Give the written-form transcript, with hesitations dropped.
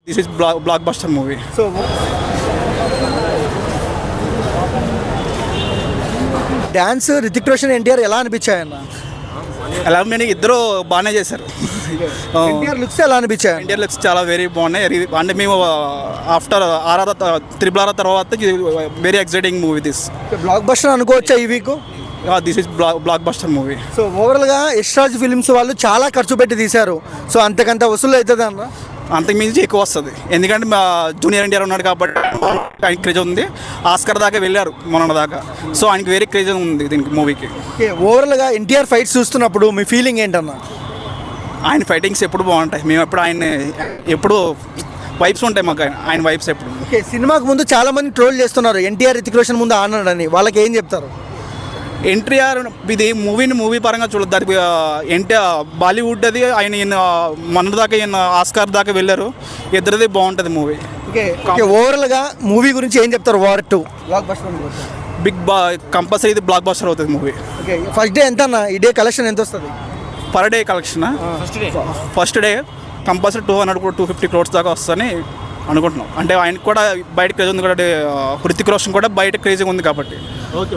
This is blockbuster movie. So dance Hrithik Roshan NTR ఎలా అనిపించాయన్న? ఎలా మీన్ ఇద్దరు బాగానే చేశారు. ఎన్టీఆర్ లుక్స్ ఎలా అనిపించాయి? ఇండియన్ లుక్స్ చాలా వెరీ బాగున్నాయి. అంటే మేము ఆఫ్టర్ త్రిబుల్ ఆర్ తర్వాత very exciting movie this. Block buster అనుకోవచ్చా ఈ week? This is blockbuster movie. So ఓవరాల్గా యశ్రాజ్ ఫిలిమ్స్ వాళ్ళు చాలా ఖర్చు పెట్టి తీశారు. సో అంతకంత వసూలు అవుతుంది అన్న? అంతకు మించి ఎక్కువ వస్తుంది. ఎందుకంటే మా జూనియర్ ఎన్టీఆర్ ఉన్నాడు కాబట్టి ఆయనకి క్రేజ్ ఉంది. ఆస్కర్ దాకా వెళ్ళారు మొన్న దాకా. సో ఆయనకి వెరీ క్రేజ్ ఉంది దీనికి మూవీకి. ఓకే, ఓవరాల్గా ఎన్టీఆర్ ఫైట్స్ చూస్తున్నప్పుడు మీ ఫీలింగ్ ఏంటన్న? ఆయన ఫైటింగ్స్ ఎప్పుడు బాగుంటాయి. మేము ఎప్పుడు ఆయన ఎప్పుడు వైబ్స్ ఉంటాయి మాకు ఆయన వైబ్స్ ఎప్పుడు. ఓకే, సినిమాకు ముందు చాలా మంది ట్రోల్ చేస్తున్నారు ఎన్టీఆర్ రితిక్ రోషన్ ముందు ఆనాడని, వాళ్ళకి ఏం చెప్తారు? ఎన్టీఆర్ ఇది మూవీ పరంగా చూడదు. దానికి ఎన్టీఆర్ బాలీవుడ్ అది ఆయన మన దాకా ఈయన ఆస్కార్ దాకా వెళ్ళారు. ఇద్దరిది బాగుంటుంది మూవీ. ఓకే ఓకే, ఓవరాల్గా మూవీ గురించి ఏం చెప్తారు? వార్ 2 బ్లాక్ బస్టర్ కంపల్సరీ ఇది బ్లాక్ బస్టర్ అవుతుంది మూవీ. ఓకే, ఫస్ట్ డే ఎంత అన్న? ఈ డే కలెక్షన్ ఎంత వస్తుంది? Per day collection first day compulsory 250 crores దాకా వస్తుందని అనుకుంటున్నాం. అంటే ఆయనకు కూడా బయట క్రేజ్ ఉంది కాబట్టి, హృతిక్ రోషన్ కూడా బయట క్రేజ్ ఉంది కాబట్టి. ఓకే.